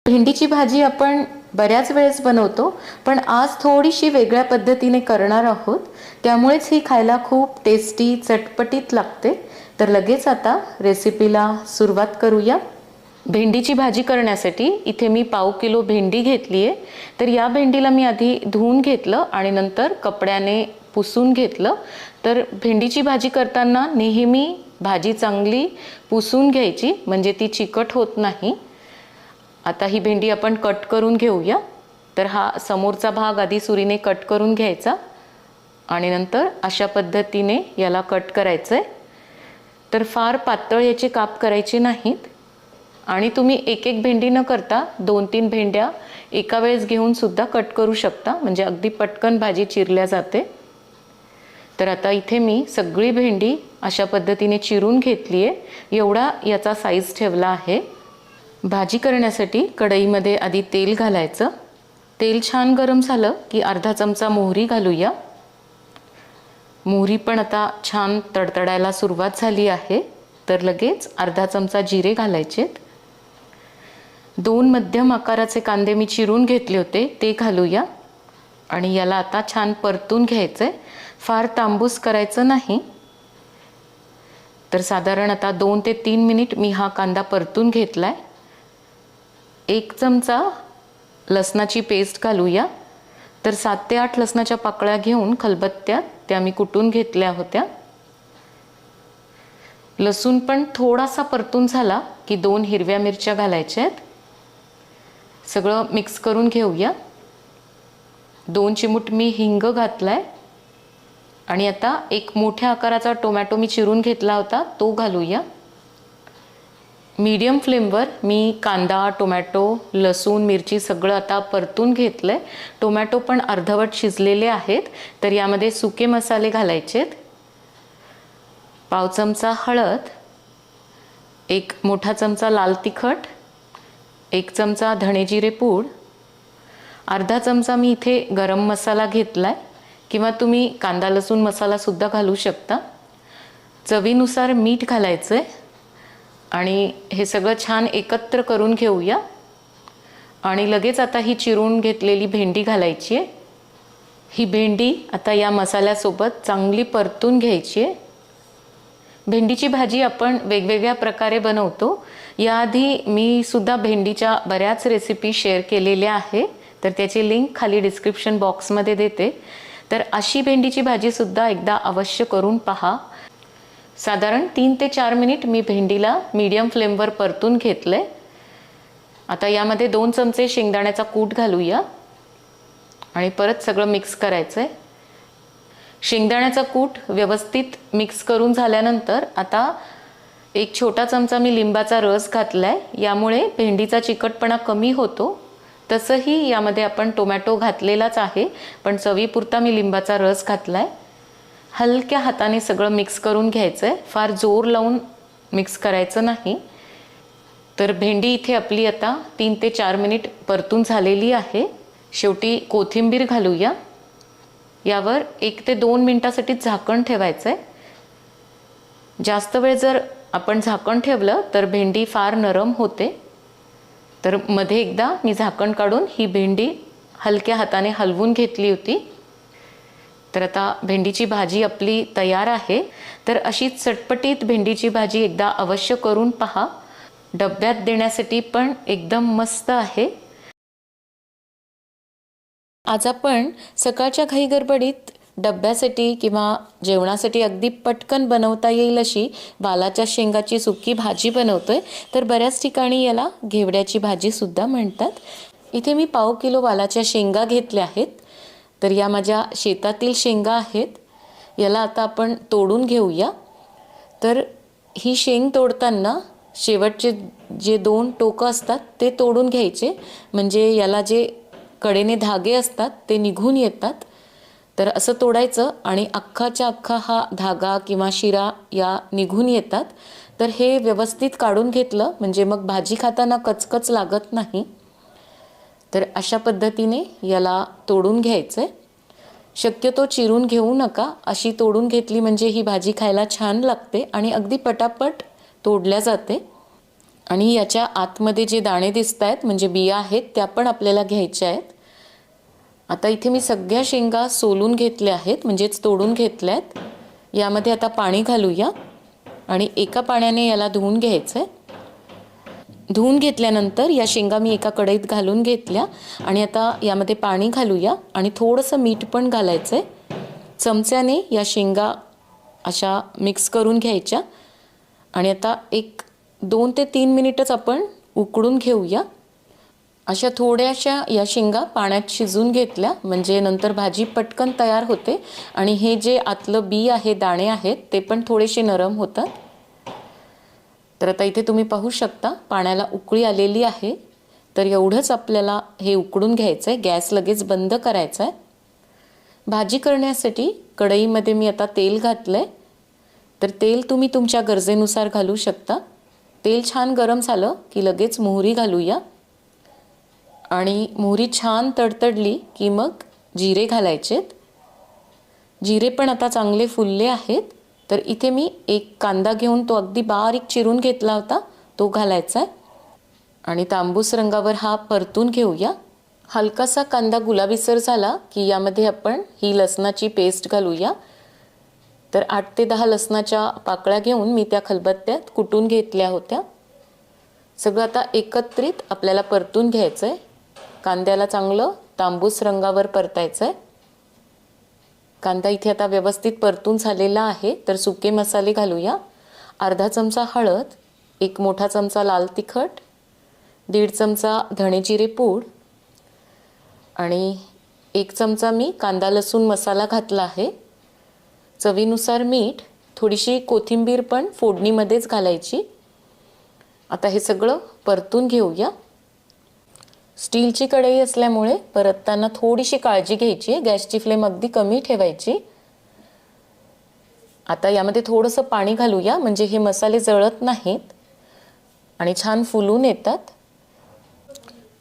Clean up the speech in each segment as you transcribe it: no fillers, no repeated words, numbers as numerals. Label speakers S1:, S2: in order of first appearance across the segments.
S1: भेंडीची भाजी आपण बऱ्याच वेळेस बनवतो, पण आज थोडीशी वेगळ्या पद्धतीने करणार आहोत. त्यामुळेच ही खायला खूप टेस्टी, चटपटीत लागते. तर लगेच आता रेसिपीला सुरुवात करूया. भेंडीची भाजी करण्यासाठी इथे मी 1/2 किलो भेंडी घेतली आहे. तर या भेंडीला मी आधी धुवून घेतलं आणि नंतर कपड्याने पुसून घेतलं. तर भेंडीची भाजी करताना नेहमी भाजी चांगली पुसून घ्यायची, म्हणजे ती चिकट होत नाही. आता ही भेंडी आपण कट करून घेऊया. तर हा समोरचा भाग आधी सुरीने कट करून घ्यायचा आणि नंतर अशा पद्धतीने याला कट करायचं आहे. तर फार पातळ याचे काप करायचे नाहीत आणि तुम्ही एक एक भेंडी न करता 2-3 भेंड्या एका वेळेस घेऊन सुद्धा कट करू शकता, म्हणजे अगदी पटकन भाजी चिरल्या जाते. तर आता इथे मी सगळी भेंडी अशा पद्धतीने चिरून घेतली आहे. एवढा याचा साईज ठेवला आहे. भाजी करण्यासाठी कढईमध्ये आधी तेल घालायचं. तेल छान गरम झालं की अर्धा चमचा मोहरी घालूया. मोहरी पण आता छान तडतडायला सुरुवात झाली आहे. तर लगेच अर्धा चमचा जिरे घालायचेत. 2 मध्यम आकाराचे कांदे मी चिरून घेतले होते ते घालूया आणि याला आता छान परतून घ्यायचं आहे. फार तांबूस करायचं नाही. तर साधारण आता 2 ते 3 मिनिट मी हा कांदा परतून घेतला आहे. 1 चमचा लसणाची पेस्ट घालूया. तर 7 ते 8 लसणाच्या पाकळ्या घेऊन खलबत्त्यात त्या मी कुटून घेतल्या होत्या. लसूण पण थोडासा परतून झाला की 2 हिरव्या मिरच्या घालायच्या आहेत. सगळं मिक्स करून घेऊया. 2 चिमूट मी हिंग घातलाय आणि आता 1 मोठ्या आकाराचा टोमॅटो मी चिरून घेतला होता तो घालूया. मीडियम फ्लेमवर मी कांदा, टोमॅटो, लसूण, मिरची सगळं आता परतून घेतलं आहे. टोमॅटो पण अर्धवट शिजलेले आहेत. तर यामध्ये सुके मसाले घालायचेत. 1/2 चमचा हळद, 1 मोठा चमचा लाल तिखट, 1 चमचा धणे-जिरे पूड, अर्धा चमचा मी इथे गरम मसाला घेतला आहे किंवा तुम्ही कांदा लसूण मसालासुद्धा घालू शकता. चवीनुसार मीठ घालायचं आहे आणि हे सगळं छान एकत्र करून घेऊया. आणि लगेच आता ही चिरून घेतलेली भेंडी घालायची आहे. ही भेंडी आता या मसाल्यासोबत चांगली परतून घ्यायची आहे. भेंडीची भाजी आपण वेगवेगळ्या प्रकारे बनवतो. याआधी मी सुद्धा भेंडीच्या बऱ्याच रेसिपी शेअर केलेल्या आहे. तर त्याची लिंक खाली डिस्क्रिप्शन बॉक्समध्ये देते. तर अशी भेंडीची भाजीसुद्धा एकदा अवश्य करून पहा. साधारण 3 ते 4 मिनिट मी भेंडीला मीडियम फ्लेमवर परतून घेतले. आता यामध्ये 2 चमचे शेंगदाण्याचा कूट घालूया आणि परत सगळं मिक्स करायचं आहे. शेंगदाण्याचा कूट व्यवस्थित मिक्स करून झाल्यानंतर आता 1 छोटा चमचा मी लिंबाचा रस घातला आहे. यामुळे भेंडीचा चिकटपणा कमी होतो. तसंही यामध्ये आपण टोमॅटो घातलेलाच आहे, पण चवीपुरता मी लिंबाचा रस घातला आहे. हलक्या हाताने सगळं मिक्स करून घ्यायचं आहे. फार जोर लावून मिक्स करायचं नाही. तर भेंडी इथे आपली आता 3 ते 4 मिनिट परतून झालेली आहे. शेवटी कोथिंबीर घालूया. यावर 1 ते 2 मिनिटासाठी झाकण ठेवायचं आहे. जास्त वेळ जर आपण झाकण ठेवलं तर भेंडी फार नरम होते. तर मध्ये एकदा मी झाकण काढून ही भेंडी हलक्या हाताने हलवून घेतली होती. तर आता भेंडीची भाजी आपली तयार आहे. तर अशी चटपटीत भेंडीची भाजी एकदा अवश्य करून पहा. डब्यात देण्यासाठी पण एकदम मस्त आहे. आज आपण सकाळच्या घाई गडबडीत डब्यासाठी किंवा जेवणासाठी अगदी पटकन बनवता येईल अशी वालाच्या शेंगाची सुकी भाजी बनवतोय. तर बऱ्याच ठिकाणी याला घेवड्याची भाजीसुद्धा म्हणतात. इथे मी 1/2 किलो वालाच्या शेंगा घेतल्या आहेत. तर या माझ्या शेतातील शेंगा आहेत. याला आता आपण तोडून घेऊया. तर ही शेंग तोडताना शेवटचे जे 2 टोकं असतात ते तोडून घ्यायचे, म्हणजे याला जे कडेने धागे असतात ते निघून येतात. तर असं तोडायचं आणि अख्खाच्या अख्खा हा धागा किंवा शिरा या निघून येतात. तर हे व्यवस्थित काढून घेतलं म्हणजे मग भाजी खाताना कचकच लागत नाही. तर अशा पद्धतीने याला तोडून घ्यायचं आहे. शक्यतो चिरून घेऊ नका. अशी तोडून घेतली म्हणजे ही भाजी खायला छान लागते आणि अगदी पटापट तोडल्या जाते. आणि याच्या आतमध्ये जे दाणे दिसत आहेत म्हणजे बिया आहेत त्या पण आपल्याला घ्यायच्या आहेत. आता इथे मी सगळ्या शेंगा सोलून घेतल्या आहेत म्हणजेच तोडून घेतल्या आहेत. यामध्ये आता पाणी घालूया आणि एका पाण्याने याला धुवून घ्यायचं आहे. धुवून घेतल्यानंतर या शेंगा मी एका कढईत घालून घेतल्या आणि आता यामध्ये पाणी घालूया आणि थोडंसं मीठ पण घालायचं आहे. चमच्याने या शेंगा अशा मिक्स करून घ्यायच्या आणि आता 2 ते 3 मिनिटच आपण उकळून घेऊया. अशा थोड्याशा या शेंगा पाण्यात शिजून घेतल्या म्हणजे नंतर भाजी पटकन तयार होते आणि हे जे आतलं बी आहे, दाणे आहेत ते पण थोडेसे नरम होतात. तर आता इथे तुम्ही पाहू शकता पाण्याला उकळी आलेली आहे. तर एवढंच आपल्याला हे उकडून घ्यायचं आहे. गॅस लगेच बंद करायचा आहे. भाजी करण्यासाठी कढईमध्ये मी आता तेल घातलं आहे. तर तेल तुम्ही तुमच्या गरजेनुसार घालू शकता. तेल छान गरम झालं की लगेच मोहरी घालूया आणि मोहरी छान तडतडली की मग जिरे घालायचेत. जिरे पण आता चांगले फुलले आहेत. तर इथे मी एक कांदा घेऊन तो अगदी बारीक चिरून घेतला होता तो घालायचा आहे आणि तांबूस रंगावर हा परतून घेऊया. हलकासा कांदा गुलाबीसर झाला की यामध्ये आपण ही लसणाची पेस्ट घालूया. तर 8 ते 10 लसणाच्या पाकळ्या घेऊन मी त्या खलबत्त्यात कुटून घेतल्या होत्या. सगळं आता एकत्रित आपल्याला परतून घ्यायचं आहे. कांद्याला चांगलं तांबूस रंगावर परतायचं आहे. कांदा इथे आता व्यवस्थित परतून झालेला आहे. तर सुके मसाले घालूया. अर्धा चमचा हळद, 1 मोठा चमचा लाल तिखट, 1.5 चमचा धणे जिरे पूड आणि 1 चमचा मी कांदा लसूण मसाला घातला आहे. चवीनुसार मीठ, थोडीशी कोथिंबीर पण फोडणीमध्येच घालायची. आता हे सगळं परतून घेऊया. स्टीलची कढई असल्यामुळे परतताना थोडीशी काळजी घ्यायची आहे. गॅसची फ्लेम अगदी कमी ठेवायची. आता यामध्ये थोडंसं पाणी घालूया म्हणजे हे मसाले जळत नाहीत आणि छान फुलून येतात.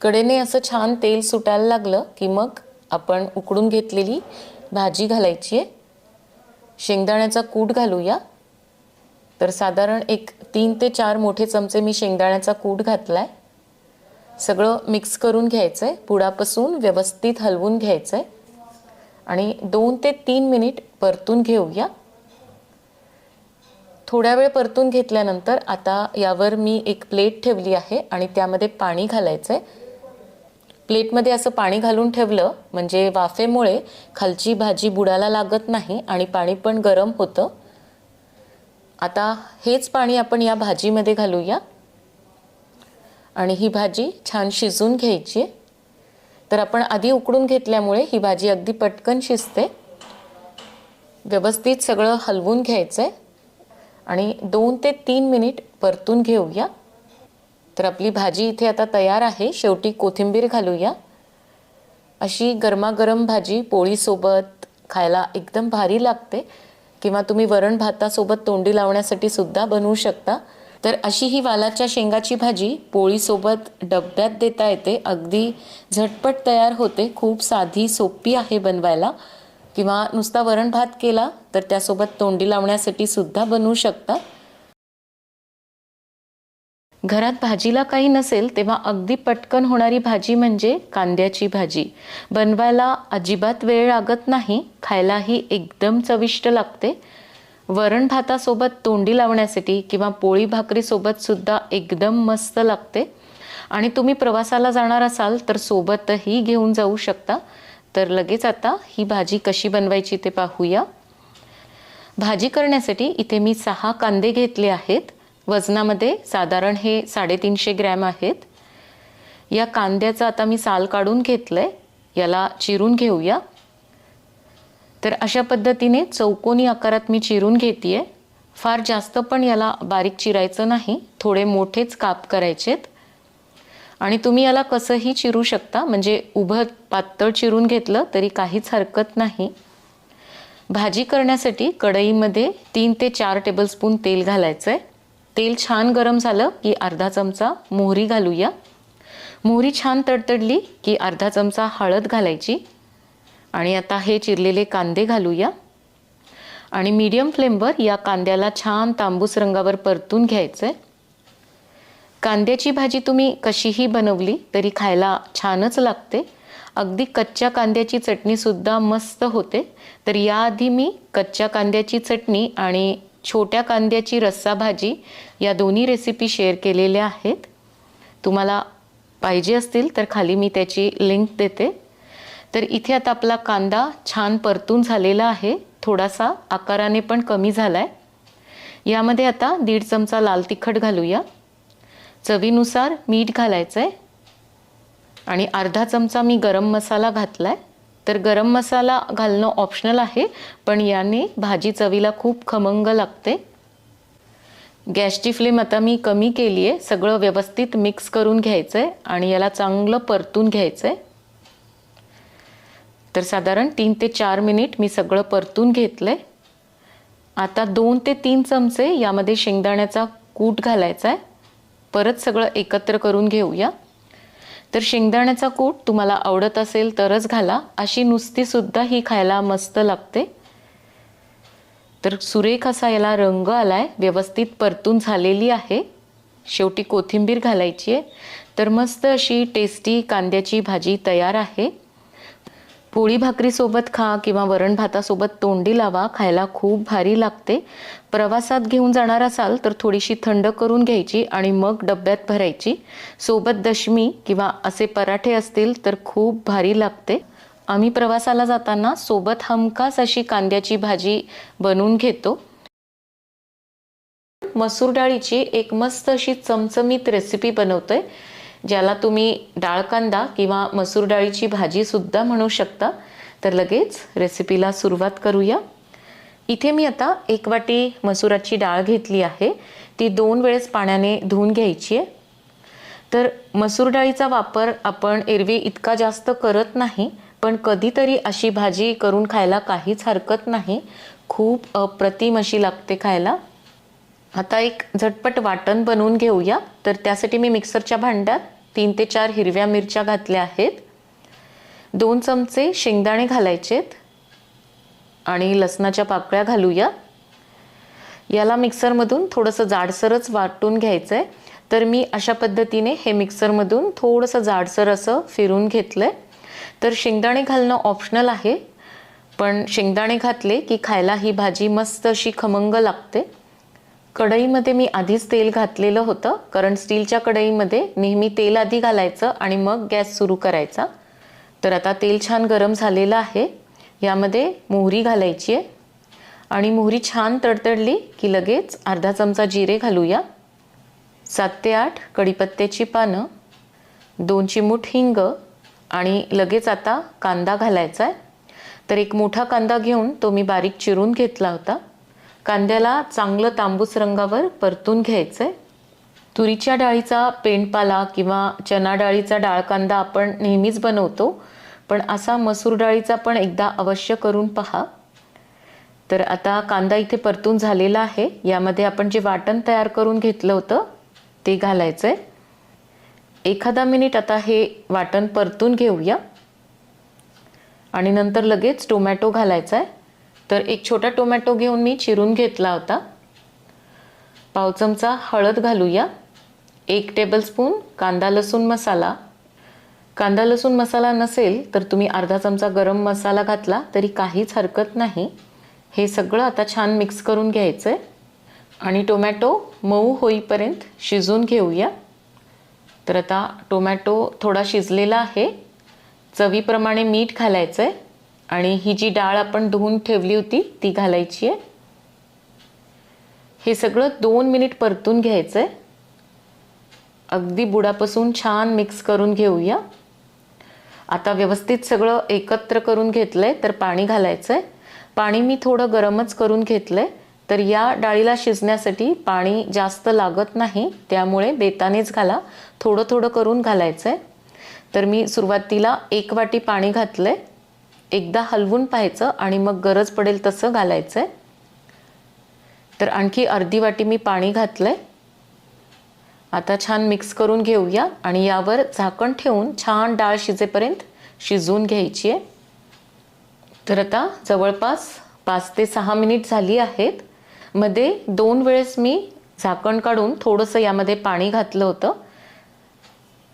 S1: कडेने असं छान तेल सुटायला लागलं की मग आपण उकडून घेतलेली भाजी घालायची आहे. शेंगदाण्याचा कूट घालूया. तर साधारण 3 ते 4 मोठे चमचे मी शेंगदाण्याचा कूट घातलाय. सगळं मिक्स करून घ्यायचं आहे. पुढापासून व्यवस्थित हलवून घ्यायचं आहे आणि 2 ते 3 मिनिट परतून घेऊया. थोड्या वेळ परतून घेतल्यानंतर आता यावर मी एक प्लेट ठेवली आहे आणि त्यामध्ये पाणी घालायचं आहे. प्लेटमध्ये असं पाणी घालून ठेवलं म्हणजे वाफेमुळे खालची भाजी बुडायला लागत नाही आणि पाणी पण गरम होतं. आता हेच पाणी आपण या भाजीमध्ये घालूया आणि ही भाजी छान शिजून घ्यायची. तर आपण आधी उकडून घेतल्यामुळे ही भाजी अगदी पटकन शिजते. व्यवस्थित सगळं हलवून घ्यायचं आहे आणि 2 ते 3 मिनिट परतून घेऊया. तर आपली भाजी इथे आता तयार आहे. शेवटी कोथिंबीर घालूया. अशी गरमागरम भाजी पोळीसोबत खायला एकदम भारी लागते किंवा तुम्ही वरण भातासोबत तोंडी लावण्यासाठी सुद्धा बनवू शकता. तर अशी ही वालाच्या शेंगाची भाजी पोळीसोबत डब्यात देता येते. अगदी झटपट तयार होते. खूप साधी सोपी आहे बनवायला किंवा नुसता वरण भात केला तर त्यासोबत तोंडी लावण्यासाठी सुद्धा बनवू शकता. घरात भाजीला काही नसेल तेव्हा अगदी पटकन होणारी भाजी म्हणजे कांद्याची भाजी. बनवायला अजिबात वेळ लागत नाही. खायलाही एकदम चविष्ट लागते. वरण भातासोबत तोंडी लावण्यासाठी किंवा पोळी भाकरीसोबत सुद्धा एकदम मस्त लागते. आणि तुम्ही प्रवासाला जाणार असाल तर सोबतही घेऊन जाऊ शकता. तर लगेच आता ही भाजी कशी बनवायची ते पाहूया. भाजी करण्यासाठी इथे मी 6 कांदे घेतले आहेत. वजनामध्ये साधारण हे 350 ग्रॅम आहेत. या कांद्याचं आता मी साल काढून घेतलंय. याला चिरून घेऊया. तर अशा पद्धतीने चौकोनी आकारात मी चिरून घेतेय. फार जास्त पण याला बारीक चिरायचं नाही. थोडे मोठेच काप करायचेत आणि तुम्ही याला कसंही चिरू शकता. म्हणजे उभं पातळ चिरून घेतलं तरी काहीच हरकत नाही. भाजी करण्यासाठी कढईमध्ये 3 ते 4 टेबलस्पून तेल घालायचं आहे. तेल छान गरम झालं की अर्धा चमचा मोहरी घालूया. मोहरी छान तडतडली की अर्धा चमचा हळद घालायची आणि आता हे चिरलेले कांदे घालूया आणि मीडियम फ्लेमवर या कांद्याला छान तांबूस रंगावर परतून घ्यायचं आहे. कांद्याची भाजी तुम्ही कशीही बनवली तरी खायला छानच लागते. अगदी कच्च्या कांद्याची चटणीसुद्धा मस्त होते. तर याआधी मी कच्च्या कांद्याची चटणी आणि छोट्या कांद्याची रस्सा भाजी या दोन्ही रेसिपी शेअर केलेल्या आहेत. तुम्हाला पाहिजे असतील तर खाली मी त्याची लिंक देते. तर इथे आता आपला कांदा छान परतून झालेला आहे, थोडासा आकाराने पण कमी झाला आहे. यामध्ये आता 1.5 चमचा लाल तिखट घालूया. चवीनुसार मीठ घालायचं आहे आणि अर्धा चमचा मी गरम मसाला घातला आहे. तर गरम मसाला घालणं ऑप्शनल आहे, पण याने भाजी चवीला खूप खमंग लागते. गॅसची फ्लेम आता मी कमी केली आहे. सगळं व्यवस्थित मिक्स करून घ्यायचं आहे आणि याला चांगलं परतून घ्यायचं आहे. तर साधारण 3 ते 4 मिनिट मी सगळं परतून घेतलं आहे. आता 2 ते 3 चमचे यामध्ये शेंगदाण्याचा कूट घालायचा आहे. परत सगळं एकत्र करून घेऊया. तर शेंगदाण्याचा कूट तुम्हाला आवडत असेल तरच घाला, अशी नुसतीसुद्धा ही खायला मस्त लागते. तर सुरेख असा याला रंग आला आहे, व्यवस्थित परतून झालेली आहे. शेवटी कोथिंबीर घालायची आहे. तर मस्त अशी टेस्टी कांद्याची भाजी तयार आहे. पोळी भाकरीसोबत खा किंवा वरण भातासोबत तोंडी लावा, खायला खूप भारी लागते. प्रवासात घेऊन जाणार असाल तर थोडीशी थंड करून घ्यायची आणि मग डब्यात भरायची. सोबत दशमी किंवा असे पराठे असतील तर खूप भारी लागते. आम्ही प्रवासाला जाताना सोबत हमखास अशी कांद्याची भाजी बनवून घेतो. मसूर डाळीची एक मस्त अशी चमचमीत रेसिपी बनवतोय, ज्याला तुम्ही डाळ कांदा किंवा मसूर डाळीची भाजी सुद्धा म्हणू शकता. तर लगेच रेसिपीला सुरुवात करूया. इथे मी आता 1 वाटी मसुराची डाळ घेतली आहे. ती 2 वेळेस पाण्याने धुवून घ्यायची आहे. तर मसूर डाळीचा वापर आपण एरवी इतका जास्त करत नाही, पण कधीतरी अशी भाजी करून खायला काहीच हरकत नाही. खूप अप्रतिम अशी लागते खायला. आता एक झटपट वाटण बनवून घेऊया. तर त्यासाठी मी मिक्सरच्या भांड्यात 3 ते 4 हिरव्या मिरच्या घातल्या आहेत. 2 चमचे शेंगदाणे घालायचेत आणि लसणाच्या पाकळ्या घालूया. याला मिक्सरमधून थोडंसं जाडसरच वाटून घ्यायचं आहे. तर मी अशा पद्धतीने हे मिक्सरमधून थोडंसं जाडसर असं फिरून घेतलं आहे. तर शेंगदाणे घालणं ऑप्शनल आहे, पण शेंगदाणे घातले की खायला ही भाजी मस्त अशी खमंग लागते. कढईमध्ये मी आधीच तेल घातलेलं होतं, कारण स्टीलच्या कढईमध्ये नेहमी तेल आधी घालायचं आणि मग गॅस सुरू करायचा. तर आता तेल छान गरम झालेलं आहे. यामध्ये मोहरी घालायची आहे आणि मोहरी छान तडतडली की लगेच अर्धा चमचा जिरे घालूया. 7 ते 8 कढीपत्त्याची पानं, 2 चिमूट हिंग आणि लगेच आता कांदा घालायचा आहे. तर एक मोठा कांदा घेऊन तो मी बारीक चिरून घेतला होता. कांद्याला चांगलं तांबूस रंगावर परतून घ्यायचं आहे. तुरीच्या डाळीचा पेंडपाला किंवा चना डाळीचा डाळ कांदा आपण नेहमीच बनवतो, पण असा मसूर डाळीचा पण एकदा अवश्य करून पहा. तर आता कांदा इथे परतून झालेला आहे. यामध्ये आपण जे वाटण तयार करून घेतलं होतं ते घालायचं आहे. एखादा मिनिट आता हे वाटण परतून घेऊया आणि नंतर लगेच टोमॅटो घालायचा आहे. तर एक छोटा टोमॅटो घेऊन मी चिरून घेतला होता. पाव चमचा हळद घालूया. 1 टेबलस्पून कांदा लसूण मसाला. कांदा लसूण मसाला नसेल तर तुम्ही अर्धा चमचा गरम मसाला घातला तरी काहीच हरकत नाही. हे सगळं आता छान मिक्स करून घ्यायचं आहे आणि टोमॅटो मऊ होईपर्यंत शिजवून घेऊया. तर आता टोमॅटो थोडा शिजलेला आहे. चवीप्रमाणे मीठ घालायचं आहे आणि ही जी डाळ आपण धुवून ठेवली होती ती घालायची आहे. हे सगळं 2 मिनिट परतून घ्यायचं आहे. अगदी बुडापासून छान मिक्स करून घेऊया. आता व्यवस्थित सगळं एकत्र करून घेतलं आहे. तर पाणी घालायचं आहे. पाणी मी थोडं गरमच करून घेतलं आहे. तर या डाळीला शिजण्यासाठी पाणी जास्त लागत नाही, त्यामुळे बेतानेच घाला. थोडं थोडं करून घालायचं आहे. तर मी सुरुवातीला 1 वाटी पाणी घातलं आहे. एकदा हलवून पाहायचं आणि मग गरज पडेल तसं घालायचं आहे. तर आणखी अर्धी वाटी मी पाणी घातलं आहे. आता छान मिक्स करून घेऊया आणि यावर झाकण ठेवून छान डाळ शिजेपर्यंत शिजवून घ्यायची आहे. तर आता जवळपास 5 ते 6 मिनिट झाली आहेत. मध्ये 2 वेळेस मी झाकण काढून थोडंसं यामध्ये पाणी घातलं होतं.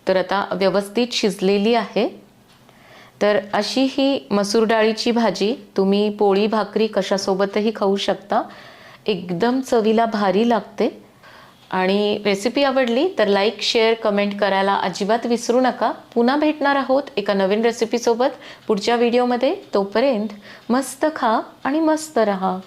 S1: तर आता व्यवस्थित शिजलेली आहे. तर अशी ही मसूर डाळीची भाजी तुम्ही पोळी भाकरी कशासोबतही खाऊ शकता. एकदम चवीला भारी लागते. आणि रेसिपी आवडली तर लाईक शेअर कमेंट करायला अजिबात विसरू नका. पुन्हा भेटणार आहोत एका नवीन रेसिपीसोबत पुढच्या व्हिडिओमध्ये. तोपर्यंत मस्त खा आणि मस्त रहा.